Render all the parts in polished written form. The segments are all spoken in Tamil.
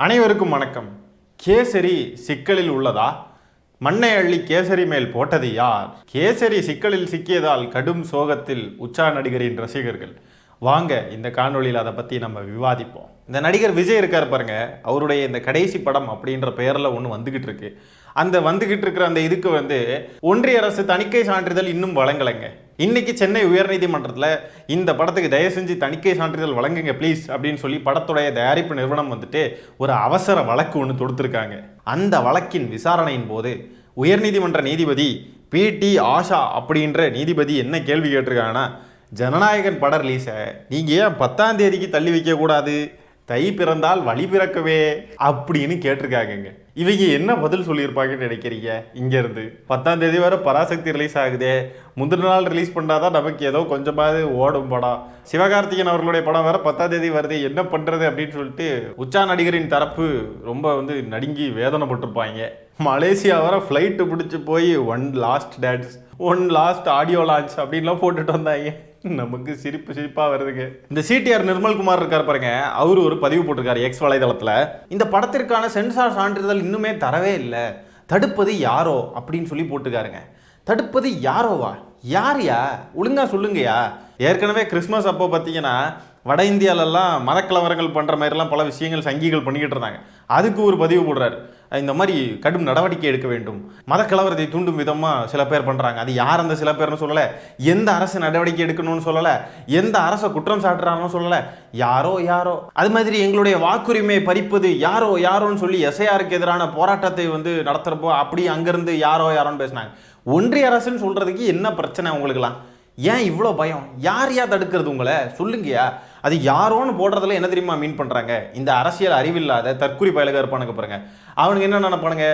அனைவருக்கும் வணக்கம். கேசரி சிக்கலில் உள்ளதா? மண்ணை அள்ளி கேசரி மேல் போட்டது யார்? கேசரி சிக்கலில் சிக்கியதால் கடும் சோகத்தில் உச்சா நடிகரின் ரசிகர்கள். வாங்க இந்த காணொலியில் அதை பற்றி நம்ம விவாதிப்போம். இந்த நடிகர் விஜய் இருக்கார் பாருங்க, அவருடைய இந்த கடைசி படம் அப்படின்ற பெயரில் ஒன்று வந்துகிட்டு இருக்கு. அந்த வந்துகிட்டு இருக்கிற அந்த இதுக்கு ஒன்றிய அரசு தணிக்கை சான்றிதழ் இன்னும் வழங்கலைங்க. இன்னைக்கு சென்னை உயர்நீதிமன்றத்தில் இந்த படத்துக்கு தயவு செஞ்சு தணிக்கை சான்றிதழ் வழங்குங்க ப்ளீஸ் அப்படின்னு சொல்லி படத்துடைய தயாரிப்பு நிறுவனம் ஒரு அவசர வழக்கு ஒன்று தொடுத்திருக்காங்க. அந்த வழக்கின் விசாரணையின் போது உயர்நீதிமன்ற நீதிபதி பி.டி. ஆஷா அப்படின்ற நீதிபதி என்ன கேள்வி கேட்டிருக்காங்கன்னா, ஜனநாயகன் பட ரிலீஸை நீங்கள் ஏன் 10ஆம் தேதிக்கு தள்ளி வைக்கக்கூடாது, தை பிறந்தால் வழி பிறக்கவே அப்படின்னு கேட்டிருக்காங்க. இவங்க என்ன பதில் சொல்லியிருப்பாங்கன்னு நினைக்கிறீங்க? இங்கேருந்து 10ஆம் தேதி வரை பராசக்தி ரிலீஸ் ஆகுதே, முந்தின நாள் ரிலீஸ் பண்ணாதான் நமக்கு ஏதோ கொஞ்சமாவது ஓடும் படம். சிவகார்த்திகேயன் அவர்களுடைய படம் வேற 10ஆம் தேதி வருது, என்ன பண்ணுறது அப்படின்னு சொல்லிட்டு உச்சா நடிகரின் தரப்பு ரொம்ப நடுங்கி வேதனைப்பட்டிருப்பாங்க. மலேசியா வர ஃப்ளைட்டு பிடிச்சி போய் ஒன் லாஸ்ட் ஆடியோ லான்ச் அப்படின்லாம் போட்டுட்டு வந்தாங்க. நமக்கு சிரிப்பாக வருதுங்க. இந்த சிடிஆர் நிர்மல்குமார் இருக்கார் பாருங்க, அவரு ஒரு பதிவு போட்டிருக்காரு எக்ஸ் வலைதளத்தில். இந்த படத்திற்கான சென்சார் சான்றிதழ் இன்னுமே தரவே இல்லை, தடுப்பது யாரோ அப்படின்னு சொல்லி போட்டுக்காருங்க. தடுப்பது யாரோவா? யாரையா? ஒழுங்கா சொல்லுங்கயா. ஏற்கனவே கிறிஸ்மஸ் அப்போ பார்த்தீங்கன்னா வட இந்தியாலெல்லாம் மதக்கலவரங்கள் பண்ணுற மாதிரிலாம் பல விஷயங்கள் சங்கிகள் பண்ணிக்கிட்டு இருந்தாங்க. அதுக்கு ஒரு பதிவு போடுறாரு, இந்த மாதிரி கடும் நடவடிக்கை எடுக்க வேண்டும், மதக்கலவரத்தை தூண்டும் விதமாக சில பேர் பண்ணுறாங்க. அது யார் அந்த சில பேர்னு சொல்லலை, எந்த அரசு நடவடிக்கை எடுக்கணும்னு சொல்லலை, எந்த அரசை குற்றம் சாட்டுறாங்கன்னு சொல்லலை, யாரோ. அது மாதிரி எங்களுடைய வாக்குரிமையை பறிப்பது யாரோன்னு சொல்லி எஸ்ஐஆருக்கு எதிரான போராட்டத்தை நடத்துகிறப்போ அப்படி அங்கேருந்து யாரோன்னு பேசினாங்க. ஒன்றிய அரசுன்னு சொல்கிறதுக்கு என்ன பிரச்சனை உங்களுக்குலாம்? ஏன் இவ்வளோ பயம்? யாரையா தடுக்கிறது உங்களை? சொல்லுங்கயா. அது யாரோன்னு போடுறதுல என்ன தெரியுமா மீன் பண்ணுறாங்க? இந்த அரசியல் அறிவில்லாத தற்குறி பயலுக இருப்பானுங்க பாருங்க, அவனுக்கு என்ன நினைப்பானுங்க,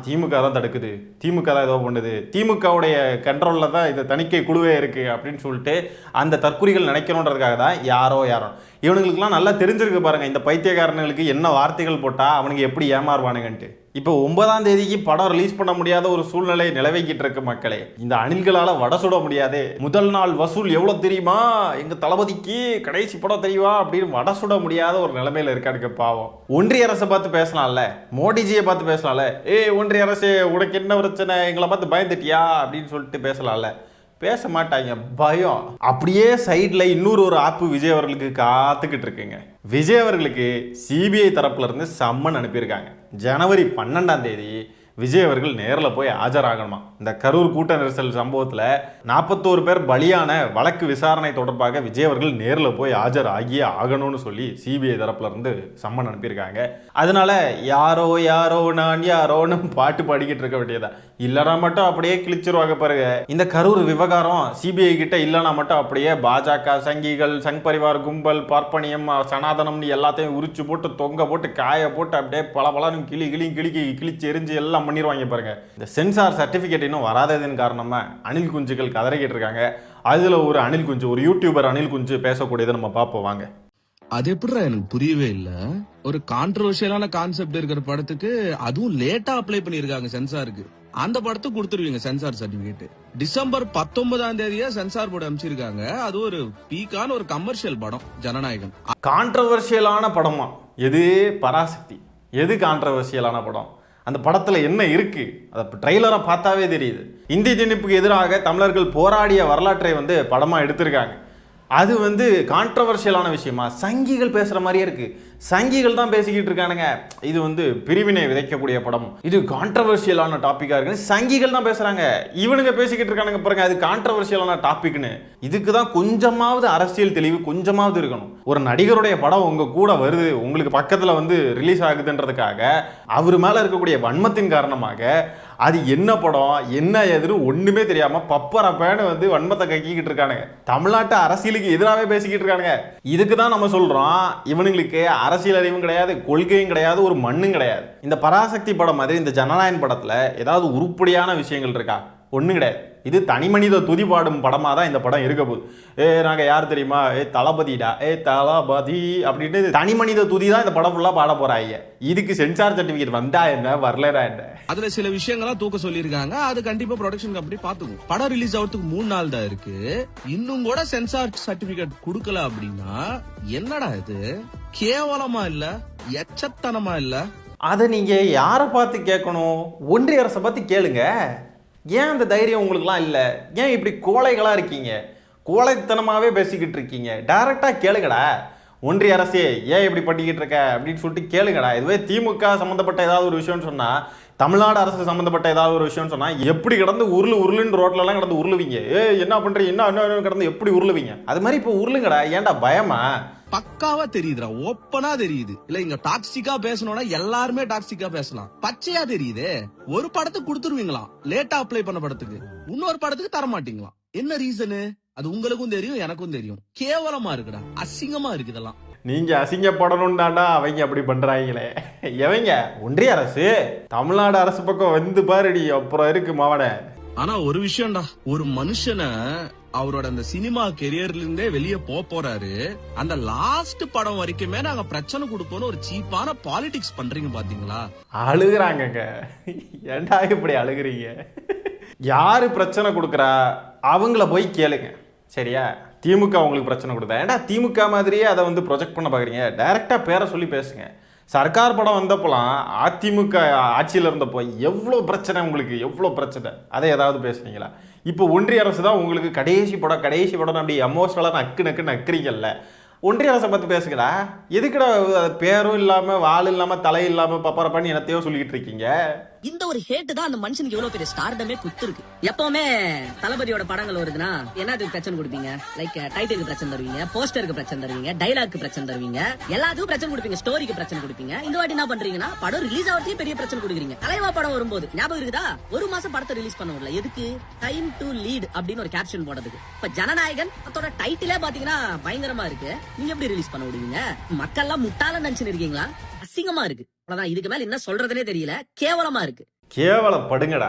திமுக தான் தடுக்குது, திமுக தான் ஏதோ பண்ணுது, திமுகவுடைய கண்ட்ரோலில் தான் இந்த தணிக்கை குழுவே இருக்குது அப்படின்னு சொல்லிட்டு அந்த தற்குறிகள் நினைக்கணுன்றதுக்காக தான் யாரோ. இவனுங்களுக்குலாம் நல்லா தெரிஞ்சிருக்கு பாருங்க, இந்த பைத்தியக்காரனுங்களுக்கு என்ன வார்த்தைகள் போட்டால் அவனுக்கு எப்படி ஏமாறுவானுங்கன்ட்டு. இப்போ 9ஆம் தேதிக்கு படம் ரிலீஸ் பண்ண முடியாத ஒரு சூழ்நிலை நிலவைக்கிட்டு இருக்கு மக்களே. இந்த அணில்களால் வடை சுட முடியாது. முதல் நாள் வசூல் எவ்வளோ தெரியுமா, எங்கள் தளபதிக்கு கடைசி படம் தெரியுமா அப்படின்னு வடை சுட முடியாத ஒரு நிலைமையில இருக்கானுங்க பாவம். ஒன்றிய அரசை பார்த்து பேசலாம்ல, மோடிஜியை பார்த்து பேசலாம்ல, ஒன்றிய அரசு உனக்கு என்ன பிரச்சனை, எங்களை பார்த்து பயந்துட்டியா அப்படின்னு சொல்லிட்டு பேசலாம்ல. பேச மாட்டாங்க, பயம். அப்படியே சைடில் இன்னொரு ஆப்பு விஜய் அவர்களுக்கு காத்துக்கிட்டு இருக்குங்க. விஜய் அவர்களுக்கு சிபிஐ தரப்புல இருந்து சம்மன் அனுப்பியிருக்காங்க. ஜனவரி 12ஆம் தேதி விஜய் அவர்கள் நேரில் போய் ஆஜராகணுமா. இந்த கரூர் கூட்ட நெரிசல் சம்பவத்தில் 41 பேர் பலியான வழக்கு விசாரணை தொடர்பாக விஜய் அவர்கள் நேரில் போய் ஆஜர் ஆகியே ஆகணும்னு சொல்லி சிபிஐ தரப்புல இருந்து சம்மன் அனுப்பியிருக்காங்க. அதனால யாரோ நான் யாரோன்னு பாட்டு பாடிக்கிட்டு இருக்க வேண்டியதா, இல்லைனா மட்டும் அப்படியே கிழிச்சிருவாங்க பாருங்க. இந்த கரூர் விவகாரம் சிபிஐ கிட்ட இல்லைனா மட்டும் அப்படியே பாஜக, சங்கிகள், சங் பரிவார் கும்பல், பார்ப்பனியம், சனாதனம்னு எல்லாத்தையும் உரிச்சு போட்டு தொங்க போட்டு காய போட்டு அப்படியே பலன்னு கிழிச்சு எரிஞ்சு எல்லாம் பண்ணிடுவாங்க பாருங்க. இந்த சென்சார் சர்டிபிகேட் இன்னும் வராததன் காரணமா அணில் குஞ்சுகள் கதறிக்கிட்டு இருக்காங்க. அதுல ஒரு அணில் குஞ்சு, ஒரு யூடியூபர் அணில் குஞ்சு பேசக்கூடியதை நம்ம பார்ப்போம் வாங்க. அது எப்படிடா எனக்கு புரியவே இல்ல. ஒரு கான்ட்ரோவர்ஷியலான கான்செப்ட் இருக்கிற படத்துக்கு அதுவும் லேட்டா அப்ளை பண்ணிருக்காங்க சென்சாருக்கு. அந்த படத்தை கொடுத்துருவீங்க சென்சார் சர்டிபிகேட். டிசம்பர் 19ஆம் தேதியா சென்சார் போர்டு அமைச்சிருக்காங்க. அது ஒரு பீக்கான ஒரு கமர்ஷியல் படம் ஜனநாயகன். கான்ட்ரோவர்ஷியலான படமா? எது பராசக்தி? எது கான்ட்ரோவர்ஷியலான படம்? அந்த படத்தில் என்ன இருக்கு? அதை ட்ரெய்லரை பார்த்தாவே தெரியுது. இந்தி திணிப்புக்கு எதிராக தமிழர்கள் போராடிய வரலாற்றை படமாக எடுத்திருக்காங்க. அது கான்ட்ரவர்ஷியலான விஷயமா? சங்கிகள் பேசுகிற மாதிரியே இருக்கு. சங்கிகள் தான் பேசிக்கிட்டு இருக்கானுங்க. இது பிரிவினை விதைக்கக்கூடிய படம், இது கான்ட்ரவர்ஷியலான டாப்பிக்காக இருக்குன்னு சங்கிகள் தான் பேசுகிறாங்க. இவனுங்க பேசிக்கிட்டு இருக்கானுங்க பாருங்க, அது கான்ட்ரவர்ஷியலான டாபிக்னு. இதுக்கு தான் கொஞ்சமாவது அரசியல் தெளிவு கொஞ்சமாவது இருக்கணும். ஒரு நடிகருடைய படம் உங்கள் கூட வருது, உங்களுக்கு பக்கத்தில் ரிலீஸ் ஆகுதுன்றதுக்காக அவர் மேலே இருக்கக்கூடிய வன்மத்தின் காரணமாக அது என்ன படம் என்ன எதுன்னு ஒன்றுமே தெரியாமல் பப்பரப்பேன்னு வன்மத்தை கக்கிக்கிட்டு இருக்கானுங்க. தமிழ்நாட்டு அரசியலுக்கு எதிராகவே பேசிக்கிட்டு இருக்கானுங்க. இதுக்கு தான் நம்ம சொல்கிறோம், இவனுங்களுக்கு அரசியல் அறிவும் கிடையாது, கொள்கையும் கிடையாது, ஒரு மண்ணும் கிடையாது. இந்த பராசக்தி படம் மாதிரி இந்த ஜனநாயகன் படத்தில் ஏதாவது உருப்படியான விஷயங்கள் இருக்கா? ஒன்றும் கிடையாது. இது தனி மனித துதி பாடும் படமாக தான் இந்த படம் இருக்க போகுது. நாங்கள் யார் தெரியுமா, தளபதிடா, தளபதி அப்படின்னு தனி மனித துதி தான் இந்த படம் ஃபுல்லாக பாட போகிறாங்க. இதுக்கு சென்சார் சர்டிஃபிகேட் வந்தா என்ன, வரலடா என்ன? அதுல சில விஷயங்கள்லாம் தூக்க சொல்லியிருக்காங்க. அது கண்டிப்பா ப்ரொடக்ஷன் கம்பெனி பாத்துக்கும். படம் ரிலீஸ் ஆகிறதுக்கு 3 நாள் தான் இருக்கு. இன்னும் கூட சென்சார் சர்டிபிகேட் கொடுக்கல அப்படின்னா என்னடா இது? கேவலமா இல்ல, எச்சத்தனமா இல்ல? அதை நீங்கள் யாரை பார்த்து கேட்கணும்? ஒன்றிய அரசை பார்த்து கேளுங்க. ஏன் அந்த தைரியம் உங்களுக்குலாம் இல்லை? ஏன் இப்படி கோழைகளாக இருக்கீங்க? கோழைத்தனமாகவே பேசிக்கிட்டு இருக்கீங்க. டைரெக்டாக கேளுங்கடா. ஒன்றிய அரசே ஏன் இப்படி பண்ணிக்கிட்டு இருக்க அப்படின்னு சொல்லிட்டு கேளுங்கடா. இதுவே திமுக சம்மந்தப்பட்ட ஏதாவது ஒரு விஷயம்னு சொன்னால், தமிழ்நாடு அரசு சம்மந்தப்பட்ட ஏதாவது ஒரு விஷயம்னு சொன்னால் எப்படி கிடந்து உருளுன்னு ரோட்லலாம் கிடந்து உருளுவீங்க. என்ன பண்ணுறீங்க, என்ன கிடந்து எப்படி உருளுவீங்க? அது மாதிரி இப்போ உருளுங்கடா. ஏன்டா பயமா? பக்காவா தெரியுதுடா, ஓப்பனா தெரியுது. இல்ல இங்க டாக்ஸிக்கா பேசணும்னா எல்லாருமே டாக்ஸிக்கா பேசலாம். பச்சையா தெரியுது. ஒரு படத்துக்கு கொடுத்துருவீங்களாம் லேட்டா அப்ளை பண்ண படத்துக்கு, இன்னொரு படத்துக்கு தர மாட்டீங்களாம். என்ன ரீசனு? அது உங்களுக்கும் தெரியும், எனக்கும் தெரியும். கேவலமா இருக்குடா, அசிங்கமா இருக்கு இதெல்லாம். நீங்க அசிங்கப்படணும் தாண்டா அவங்க அப்படி பண்றாங்களே. எவங்க? ஒன்றிய அரசு. தமிழ்நாடு அரசு பக்கம் வந்து பாருடி, அப்புறம் இருக்கு மாவன. ஆனா ஒரு விஷயம்டா, ஒரு மனுஷனை அவரோட அந்த சினிமா கெரியர்ல இருந்தே வெளியே போறாரு. அந்த லாஸ்ட் படம் வரைக்குமே நாங்க பிரச்சனை கொடுப்போம்னு ஒரு சீப்பான பாலிடிக்ஸ் பண்றீங்க பாத்தீங்களா? அழுகுறாங்க. ஏன்டா இப்படி அழுகுறீங்க? யாரு பிரச்சனை கொடுக்குறா அவங்கள போய் கேளுங்க, சரியா? திமுக உங்களுக்கு பிரச்சனை கொடுத்தா ஏன்டா திமுக மாதிரியே அதை வந்து ப்ரொஜெக்ட் பண்ண பார்க்குறீங்க? டைரெக்டாக பேரை சொல்லி பேசுங்க. சர்க்கார் படம் வந்தப்போலாம் அதிமுக ஆட்சியில் இருந்தப்போ எவ்வளோ பிரச்சனை உங்களுக்கு, எவ்வளோ பிரச்சனை, அதை ஏதாவது பேசுனீங்களா? இப்போ ஒன்றிய அரசு தான் உங்களுக்கு கடைசி படம் அப்படி எமோஷனலாக நக்குன்னு நக்குறீங்கல்ல. ஒன்றிய அரசை பற்றி பேசுகிறா. எதுக்குடா பேரும் இல்லாமல் வால் இல்லாமல் தலை இல்லாமல் பப்பரப்பான்னு என்னத்தையோ சொல்லிக்கிட்டு இருக்கீங்க? இந்த ஒரு ஹேட் தான் அந்த மனுஷனுக்கு எவ்வளவு பெரிய ஸ்டார்டமே குத்துருக்கு. எப்பவுமே தளபதியோட படங்கள் வருதுன்னா என்னதுக்கு பிரச்சனை கொடுப்பீங்க? லைக் டைட்டிலுக்கு பிரச்சனை தருவீங்க, போஸ்டருக்கு பிரச்சனை தருவீங்க, டைலாக்கு பிரச்சனை தருவீங்க, எல்லாத்துக்கும் பிரச்சனை கொடுப்பீங்க, ஸ்டோரிக்கு பிரச்சனை கொடுப்பீங்க. இந்த வாட்டி என்ன பண்றீங்கன்னா படம் ரிலீஸ் ஆகிறதுக்கு பெரிய பிரச்சனை கொடுக்குறீங்க. தலைவா படம் வரும்போது ஞாபகம் இருக்குதா? ஒரு மாசம் படத்தை ரிலீஸ் பண்ண முடியல. எதுக்கு? டைம் டு லீட் அப்படின்னு ஒரு கேப்ஷன் போடுறதுக்கு. இப்ப ஜனநாயகன் அதோட டைட்டிலே பாத்தீங்கன்னா பயங்கரமா இருக்கு. நீங்க எப்படி ரிலீஸ் பண்ண விடுவீங்க? மக்கள் எல்லாம் முட்டாள நினைச்சுன்னு இருக்கீங்களா? அசிங்கமா இருக்கு. அவ்வளவுதான். இதுக்கு மேல என்ன சொல்றதுனே தெரியல. கேவலமா இருக்கு. கேவலப்படுங்கடா.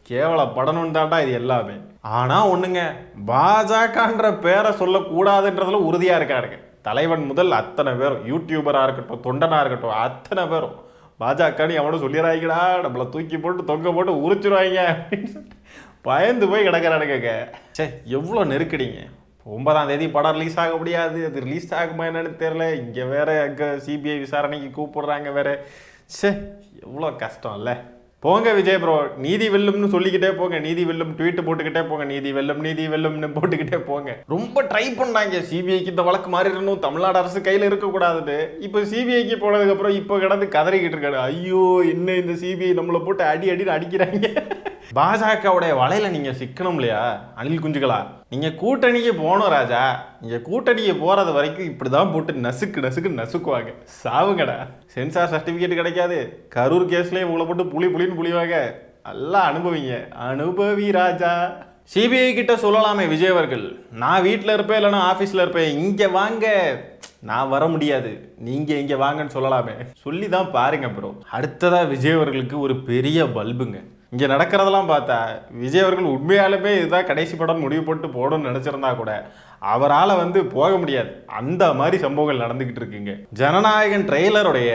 கேவலப்படணும் தாண்டா இது எல்லாமே. ஆனா ஒண்ணுங்க, பாஜகன்ற பேரை சொல்லக்கூடாதுன்றதுல உறுதியா இருக்காருங்க. தலைவன் முதல் அத்தனை பேரும், யூடியூபரா இருக்கட்டும், தொண்டனா இருக்கட்டும், அத்தனை பேரும் பாஜகன்னு எவனும் சொல்லிடுறாங்கடா, நம்மளை தூக்கி போட்டு தொங்க போட்டு உரிச்சிருவாங்க அப்படின்னு சொல்லிட்டு பயந்து போய் கிடக்கிறானுங்க. சே, எவ்வளோ நெருக்கடிங்க. 9ஆம் தேதி படம் ரிலீஸ் ஆக முடியாது. அது ரிலீஸ் ஆகுமா என்னன்னு தெரியல. இங்கே வேற அங்கே சிபிஐ விசாரணைக்கு கூப்பிடுறாங்க வேற. சே, எவ்வளோ கஷ்டம் இல்லை? போங்க விஜய் ப்ரோ, நீதி வெல்லும்னு சொல்லிக்கிட்டே போங்க. நீதி வெல்லும் ட்வீட் போட்டுக்கிட்டே போங்க. நீதி வெல்லும்னு போட்டுக்கிட்டே போங்க. ரொம்ப ட்ரை பண்ணாங்க சிபிஐக்கு இந்த வழக்கு மாறிடணும், தமிழ்நாடு அரசு கையில் இருக்கக்கூடாதுன்னு. இப்போ சிபிஐக்கு போனதுக்கப்புறம் இப்போ கிடந்து கதறிக்கிட்டு இருக்காரு. ஐயோ, என்ன இந்த சிபிஐ நம்மளை போட்டு அடின்னு அடிக்கிறாங்க. பாஜகவுடைய வலையில நீங்க சிக்கணும் இல்லையா அணில் குஞ்சுகளா? நீங்க கூட்டணிக்கு போகணும் ராஜா. நீங்க கூட்டணிக்கு போறது வரைக்கும் இப்படிதான் போட்டு நசுக்குவாங்க. சாவுங்கடா. சென்சார் சர்டிபிகேட் கிடைக்காது. கரூர் கேஸ்லயும் உங்களை போட்டு புளின்னு புளிவாங்க. நல்லா அனுபவி ராஜா. சிபிஐ கிட்ட சொல்லலாமே விஜய் அவர்கள், நான் வீட்டில் இருப்பேன் இல்லைன்னா ஆஃபீஸில் இருப்பேன், இங்கே வாங்க, நான் வர முடியாது, நீங்கள் இங்கே வாங்கன்னு சொல்லலாமே. சொல்லி தான் பாருங்க ப்ரோ. அடுத்ததாக விஜய் அவர்களுக்கு ஒரு பெரிய பல்புங்க. இங்கே நடக்கிறதெல்லாம் பார்த்தா விஜய் அவர்கள் உண்மையாலுமே இதுதான் கடைசி படம் முடிவு போட்டு போடணும்னு நினச்சிருந்தா கூட அவரால் வந்து போக முடியாது. அந்த மாதிரி சம்பவங்கள் நடந்துக்கிட்டு இருக்குங்க. ஜனநாயகன் ட்ரெய்லருடைய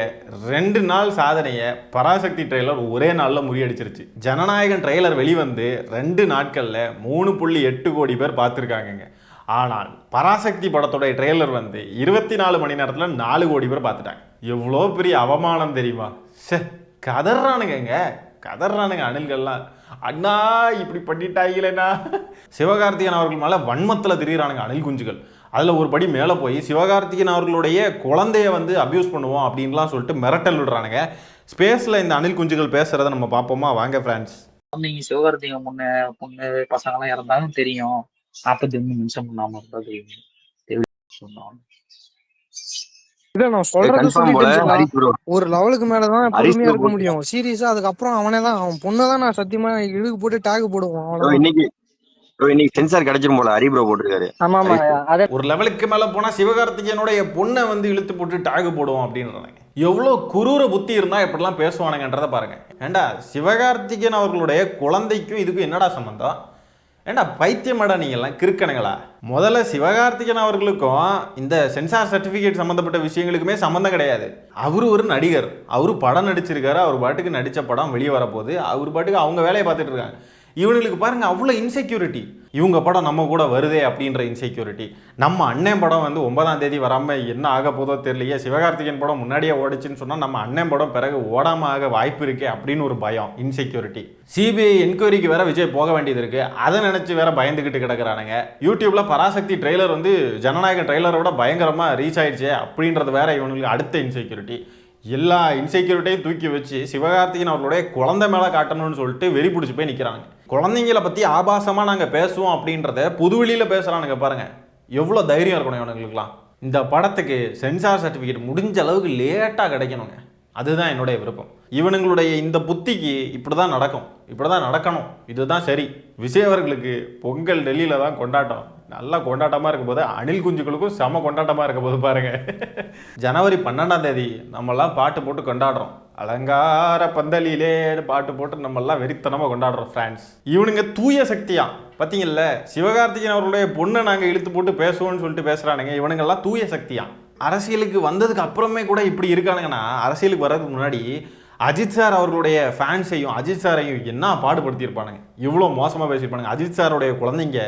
2 நாள் சாதனையை பராசக்தி ட்ரெய்லர் ஒரே நாளில் முறியடிச்சிருச்சு. ஜனநாயகன் ட்ரெய்லர் வெளிவந்து 2 நாட்களில் 3.8 கோடி பேர் பார்த்துருக்காங்கங்க. ஆனால் பராசக்தி படத்தோடைய ட்ரெய்லர் வந்து 24 மணி நேரத்தில் 4 கோடி பேர் பார்த்துட்டாங்க. எவ்வளோ பெரிய அவமானம் தெரியுமா? கதறானுங்க அணில்கள்லாம். அண்ணா இப்படி பண்ணிட்டாங்களேண்ணா. சிவகார்த்திகேயன் அவர்கள் மேலே வன்மத்தில் திரியிறானுங்க அணில் குஞ்சுகள். அதில் ஒரு படி மேலே போய் சிவகார்த்திகேயன் அவர்களுடைய குழந்தைய வந்து அபியூஸ் பண்ணுவோம் அப்படின்லாம் சொல்லிட்டு மிரட்டல் விடுறானுங்க. ஸ்பேஸில் இந்த அணில் குஞ்சுகள் பேசுகிறத நம்ம பார்ப்போமா? வாங்க ஃப்ரெண்ட்ஸ். நீங்க சிவகார்த்திகேயன் பொண்ணு பசங்களாம் இறந்தாலும் தெரியும், 42 நிமிஷம் பண்ணாம இருந்தா தெரியும் சொன்னாங்க. இல்ல நான் சொல்றது ஒரு லெவலுக்கு மேலதான் பொறுமையா இருக்க முடியும் சீரியஸா. அதுக்கப்புறம் அவனேதான், அவன் பொண்ணுதான் நான் சத்தியமா இழுக்கு போட்டு டேக் போடுவோம். இன்னைக்கு சென்சார் கிடைச்சிரும் போல ஹரி ப்ரோ போட்டுருக்காரு. ஒரு லெவலுக்கு மேல போனா சிவகார்த்திகேயனுடைய பொண்ணை வந்து இழுத்து போட்டு டேக் போடுவோம் அப்படின்றாங்க. எவ்வளோ குரூர புத்தி இருந்தால் எப்படிலாம் பேசுவானுங்கன்றதை பாருங்க. ஏண்டா சிவகார்த்திகேயன் அவர்களுடைய குழந்தைக்கும் இதுக்கும் என்னடா சம்மந்தம்? ஏண்டா பைத்தியமாடா நீங்கள்லாம் கிறுக்கணுங்களா? முதல்ல சிவகார்த்திகேயன் அவர்களுக்கும் இந்த சென்சார் சர்டிஃபிகேட் சம்மந்தப்பட்ட விஷயங்களுக்குமே சம்மந்தம் கிடையாது. அவரு ஒரு நடிகர், அவரு படம் நடிச்சிருக்காரு, அவர் பாட்டுக்கு நடித்த படம் வெளியே வரப்போகுது, அவர் பாட்டுக்கு அவங்க வேலையை பார்த்துட்டு இருக்காங்க. இவனுங்களுக்கு பாருங்க அவ்வளோ இன்செக்யூரிட்டி. இவங்க படம் நம்ம கூட வருதே அப்படின்ற இன்செக்யூரிட்டி. நம்ம அண்ணன் படம் வந்து 9ஆம் தேதி வராமல் என்ன ஆக போதோ தெரியலையே, சிவகார்த்திகேயன் படம் முன்னாடியே ஓடிச்சுன்னு சொன்னால் நம்ம அண்ணன் படம் பிறகு ஓடாமல் ஆக வாய்ப்பு இருக்கே அப்படின்னு ஒரு பயம், இன்செக்யூரிட்டி. சிபிஐ என்கொயரிக்கு வேற விஜய் போக வேண்டியது இருக்கு, அதை நினைச்சு வேற பயந்துக்கிட்டு கிடக்குறானுங்க. யூடியூப்ல பராசக்தி ட்ரெய்லர் வந்து ஜனநாயக ட்ரெய்லரோட பயங்கரமாக ரீச் ஆயிடுச்சு அப்படின்றது வேற இவனுங்களுக்கு அடுத்த இன்செக்யூரிட்டி. எல்லா இன்செக்யூரிட்டியும் தூக்கி வச்சு சிவகார்த்திகேயன் அவர்களுடைய குழந்தை மேலே காட்டணும்னு சொல்லிட்டு வெறி பிடிச்சி போய் நிற்கிறாங்க. குழந்தைங்களை பற்றி ஆபாசமாக நாங்கள் பேசுவோம் அப்படின்றத புதுவெளியில் பேசுகிறானுங்க பாருங்க. எவ்வளோ தைரியம் இருக்கணும் இவனுங்களுக்குலாம். இந்த படத்துக்கு சென்சார் சர்டிஃபிகேட் முடிஞ்ச அளவுக்கு லேட்டாக கிடைக்கணுங்க, அதுதான் என்னுடைய விருப்பம். இவனுங்களுடைய இந்த புத்திக்கு இப்படி தான் நடக்கும், இப்படி தான் நடக்கணும், இதுதான் சரி. விஜய் அவர்களுக்கு பொங்கல் டெல்லியில் தான் கொண்டாட்டம், நல்லா கொண்டாட்டமாக இருக்க போது அணில் குஞ்சுகளுக்கும் செம கொண்டாட்டமாக இருக்க போது பாருங்க. ஜனவரி 12ஆம் தேதி நம்மெல்லாம் பாட்டு போட்டு கொண்டாடுறோம், அலங்கார பந்தலிலே பாட்டு போட்டு நம்மெல்லாம் வெறித்தனமாக கொண்டாடுறோம் ஃப்ரான்ஸ். இவனுங்க தூய சக்தியா பார்த்தீங்கல்ல, சிவகார்த்திகேயன் அவர்களுடைய பொண்ணை நாங்கள் இழுத்து போட்டு பேசுவோம்னு சொல்லிட்டு பேசுகிறானுங்க. இவனுங்கெல்லாம் தூய சக்தியா. அரசியலுக்கு வந்ததுக்கு அப்புறமே கூட இப்படி இருக்கானுங்கன்னா, அரசியலுக்கு வர்றதுக்கு முன்னாடி அஜித் சார் அவர்களுடைய ஃபேன்ஸையும் அஜித் சாரையும் என்ன பாடுபடுத்தியிருப்பானுங்க, இவ்வளோ மோசமாக பேசியிருப்பானுங்க. அஜித் சாருடைய குழந்தைங்க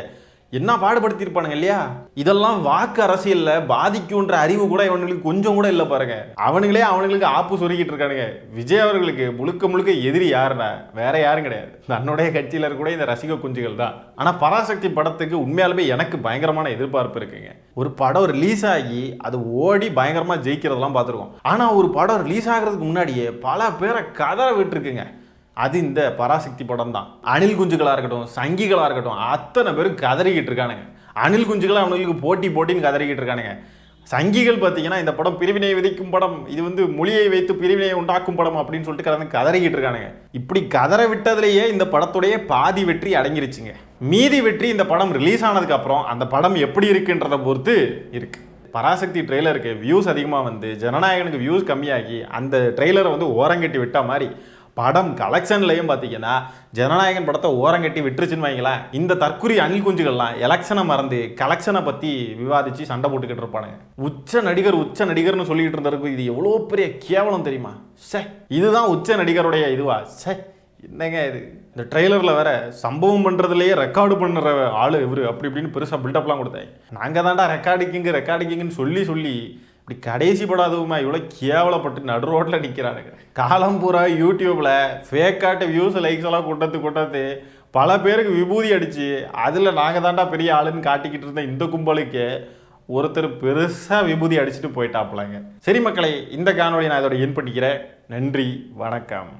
என்ன பாடுபடுத்தியிருப்பானுங்க இல்லையா? இதெல்லாம் வாக்கு அரசியல்ல பாதிக்கும்ன்ற அறிவு கூட இவனுங்களுக்கு கொஞ்சம் கூட இல்லை பாருங்க. அவனுங்களுக்கு ஆப்பு சொருகிட்டு இருக்கானுங்க. விஜய் அவர்களுக்கு முழுக்க முழுக்க எதிரி யாருன்னா வேற யாரும் கிடையாது, தன்னுடைய கட்சியில கூட இந்த ரசிக குஞ்சுகள் தான். ஆனா பராசக்தி படத்துக்கு உண்மையாலுமே எனக்கு பயங்கரமான எதிர்பார்ப்பு இருக்குங்க. ஒரு படம் ரிலீஸ் ஆகி அது ஓடி பயங்கரமா ஜெயிக்கிறதெல்லாம் பார்த்துருக்கோம். ஆனா ஒரு படம் ரிலீஸ் ஆகிறதுக்கு முன்னாடியே பல பேரை கதற விட்டுருக்குங்க. அது இந்த பராசக்தி படம் தான். அணில் குஞ்சுகளாக இருக்கட்டும், சங்கிகளாக இருக்கட்டும், அத்தனை பேரும் கதறிக்கிட்டு இருக்கானுங்க. அணில் குஞ்சுகளை அவனுங்களுக்கு போட்டின்னு கதறிக்கிட்டு இருக்கானுங்க. சங்கிகள் பார்த்தீங்கன்னா இந்த படம் பிரிவினை விதிக்கும் படம், இது வந்து மொழியை வைத்து பிரிவினை உண்டாக்கும் படம் அப்படின்னு சொல்லிட்டு கதறிக்கிட்டு இருக்கானுங்க. இப்படி கதற விட்டதுலேயே இந்த படத்துடைய பாதி வெற்றி அடங்கிருச்சுங்க. மீதி வெற்றி இந்த படம் ரிலீஸ் ஆனதுக்கு அப்புறம் அந்த படம் எப்படி இருக்குன்றதை பொறுத்து இருக்கு. பராசக்தி ட்ரெய்லருக்கு வியூஸ் அதிகமாக வந்து ஜனநாயகனுக்கு வியூஸ் கம்மியாகி அந்த ட்ரெய்லரை வந்து ஓரங்கட்டி விட்ட மாதிரி படம் கலெக்ஷன்லையும் பார்த்தீங்கன்னா ஜனநாயகன் படத்தை ஓரங்கட்டி விட்டுருச்சுன்னு வைங்களேன். இந்த தற்குறி அணில் குஞ்சுகள்லாம் எலெக்ஷனை மறந்து கலெக்ஷனை பற்றி விவாதித்து சண்டை போட்டுக்கிட்டு இருப்பானுங்க. உச்ச நடிகர்னு சொல்லிக்கிட்டு இருந்ததுக்கு இது எவ்வளோ பெரிய கேவலம் தெரியுமா? சே, இதுதான் உச்ச நடிகருடைய இதுவா? சே, என்னங்க இது? இந்த ட்ரெய்லரில் வேற சம்பவம் பண்ணுறதுலேயே ரெக்கார்டு பண்ணுற ஆள் இவர் அப்படி இப்படின்னு பெருசாக பில்டப்லாம் கொடுத்தேன். நாங்கள் தான்டா ரெக்கார்டிங்குன்னு சொல்லி இப்படி கடைசி படம் அதுவுமா இவ்வளோ கேவலப்பட்டு நடு ரோட்டில் நிற்கிறானுங்க. காலம் பூரா யூடியூப்பில் ஃபேக்காட்டு வியூஸ் லைக்ஸ் எல்லாம் கொட்டத்து பல பேருக்கு விபூதி அடித்து அதில் நாங்கள் தாண்டா பெரிய ஆளுன்னு காட்டிக்கிட்டு இருந்த இந்த கும்பலுக்கு ஒருத்தர் பெருசாக விபூதி அடிச்சுட்டு போயிட்டாப்புலாங்க. சரி மக்களே, இந்த காணொலியை நான் இதோட என் பண்ணிக்கிறேன். நன்றி, வணக்கம்.